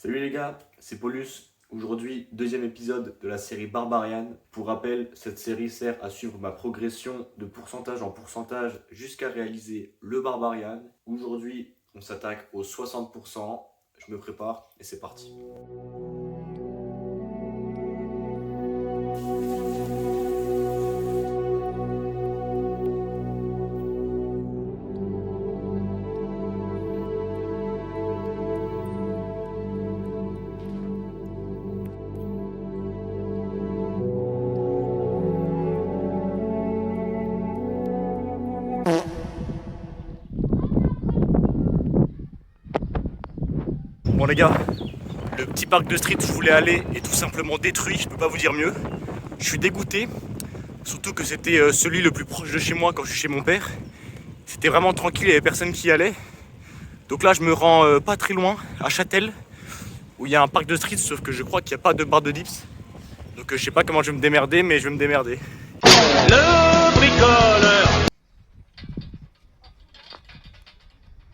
Salut les gars, c'est Paulus. Aujourd'hui, deuxième épisode de la série Barbarian. Pour rappel, cette série sert à suivre ma progression de pourcentage en pourcentage jusqu'à réaliser le Barbarian. Aujourd'hui, on s'attaque aux 60%. Je me prépare et c'est parti. Bon les gars, le petit parc de street où je voulais aller est tout simplement détruit, je peux pas vous dire mieux. Je suis dégoûté, surtout que c'était celui le plus proche de chez moi quand je suis chez mon père. C'était vraiment tranquille, il n'y avait personne qui y allait. Donc là je me rends pas très loin, à Châtel, où il y a un parc de street, sauf que je crois qu'il n'y a pas de barre de dips. Donc je sais pas comment je vais me démerder, mais je vais me démerder. Le bricoleur.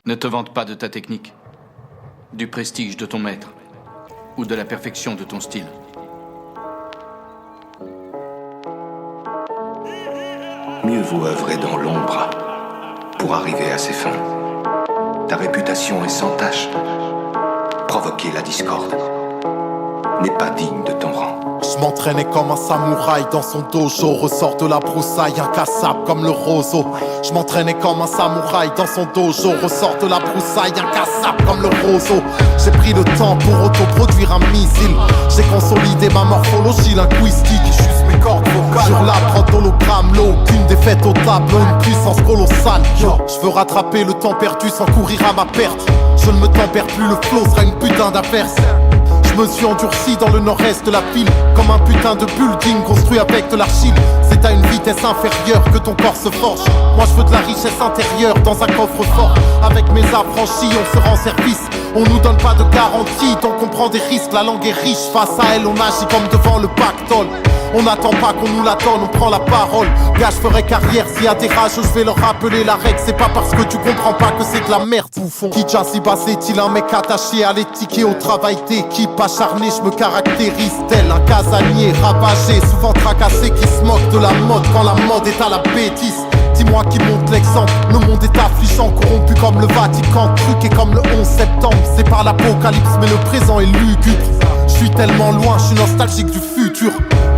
Ne te vante pas de ta technique, du prestige de ton maître ou de la perfection de ton style. Mieux vaut œuvrer dans l'ombre pour arriver à ses fins. Ta réputation est sans tache. Provoquer la discorde n'est pas digne de ton rang. Je m'entraînais comme un samouraï dans son dojo. Ressort de la broussaille, incassable comme le roseau. Je m'entraînais comme un samouraï dans son dojo. Ressort de la broussaille, incassable comme le roseau. J'ai pris le temps pour autoproduire un missile. J'ai consolidé ma morphologie linguistique. Juste mes cordes vocales sur la prod d'hologramme. L'eau, aucune défaite au tableau, une puissance colossale. Je veux rattraper le temps perdu sans courir à ma perte. Je ne me tempère plus, le flow sera une putain d'affaire. Je me suis endurci dans le nord-est de la ville, comme un putain de building construit avec de l'argile. C'est à une vitesse inférieure que ton corps se forge. Moi je veux de la richesse intérieure dans un coffre-fort. Avec mes affranchis on se rend service. On nous donne pas de garantie, donc on prend des risques. La langue est riche, face à elle on agit comme devant le pactole. On n'attend pas qu'on nous la donne, on prend la parole. Gars, je ferai carrière s'il y a des rageux, je vais leur rappeler la règle. C'est pas parce que tu comprends pas que c'est de la merde, bouffon. Kijasiba, c'est-il un mec attaché à l'éthique et au travail d'équipe acharné, je me caractérise tel un casanier ravagé, souvent tracassé, qui se moque de la mode quand la mode est à la bêtise. Dis-moi qui montre l'exemple, le monde est affligeant, corrompu comme le Vatican, truqué comme le 11 septembre. C'est par l'apocalypse mais le présent est lugubre. Je suis tellement loin, je suis nostalgique du futur.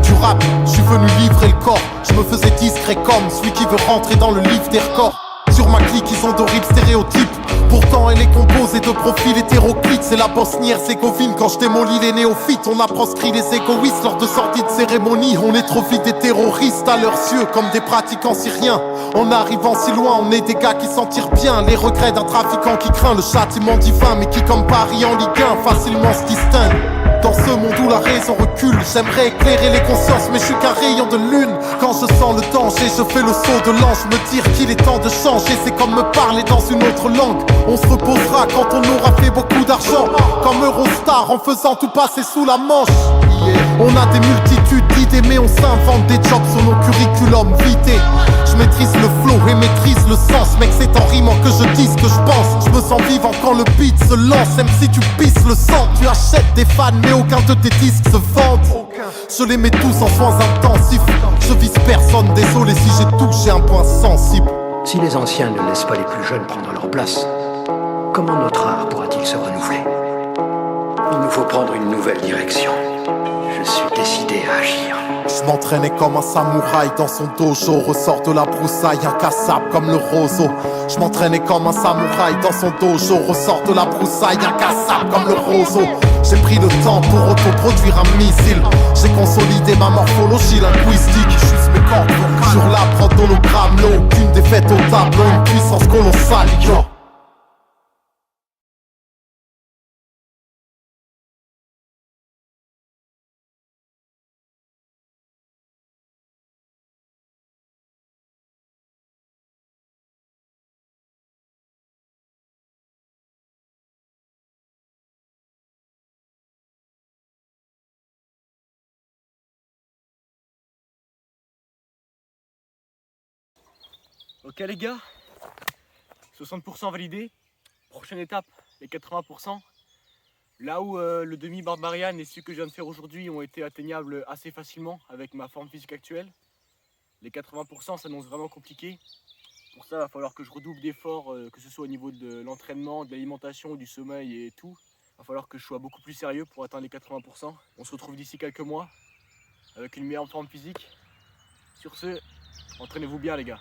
Du rap, je suis venu livrer le corps. Je me faisais discret comme celui qui veut rentrer dans le livre des records. Sur ma clique, ils ont d'horribles stéréotypes. Pourtant, elle est composée de profils hétéroclites. C'est la Bosnie-Herzégovine quand je démolis les néophytes. On a proscrit les égoïstes lors de sorties de cérémonie. On est trop vite des terroristes à leurs yeux, comme des pratiquants syriens. En arrivant si loin, on est des gars qui s'en tirent bien. Les regrets d'un trafiquant qui craint le châtiment divin, mais qui, comme Paris en Ligue 1, facilement se distingue. Dans ce monde où la raison recule, j'aimerais éclairer les consciences, mais je suis qu'un rayon de lune. Quand je sens le danger, je fais le saut de l'ange. Me dire qu'il est temps de changer, c'est comme me parler dans une autre langue. On se reposera quand on aura fait beaucoup d'argent, comme Eurostar en faisant tout passer sous la manche. On a des multitudes d'idées, mais on s'invente des jobs sur nos curriculums vitae. Je maîtrise le flow et maîtrise le sens, mec, c'est en rimant que je dis ce que je pense. Je me sens vivant quand le beat se lance, même si tu pisses le sang. Tu achètes des fans, mais aucun de tes disques se vendent. Je les mets tous en soins intensifs. Je vise personne, désolé si j'ai touché un point sensible. Si les anciens ne laissent pas les plus jeunes prendre leur place, comment notre art pourra-t-il se renouveler? Il nous faut prendre une nouvelle direction. Je suis décidé à agir. Je m'entraînais comme un samouraï dans son dojo. Ressort de la broussaille, incassable comme le roseau. Je m'entraînais comme un samouraï dans son dojo. Ressort de la broussaille, incassable comme le roseau. J'ai pris le temps pour autoproduire un missile. J'ai consolidé ma morphologie linguistique. Juste mes cordes vocales sur la prod d'hologramme. L'eau, aucune défaite au tableau, une puissance colossale, yo. Ok les gars, 60% validé. Prochaine étape, les 80%. Là où le demi Barbarian et celui que je viens de faire aujourd'hui ont été atteignables assez facilement avec ma forme physique actuelle, les 80% s'annoncent vraiment compliqué. Pour ça, il va falloir que je redouble d'efforts, que ce soit au niveau de l'entraînement, de l'alimentation, du sommeil et tout. Il va falloir que je sois beaucoup plus sérieux pour atteindre les 80%. On se retrouve d'ici quelques mois avec une meilleure forme physique. Sur ce, entraînez-vous bien les gars.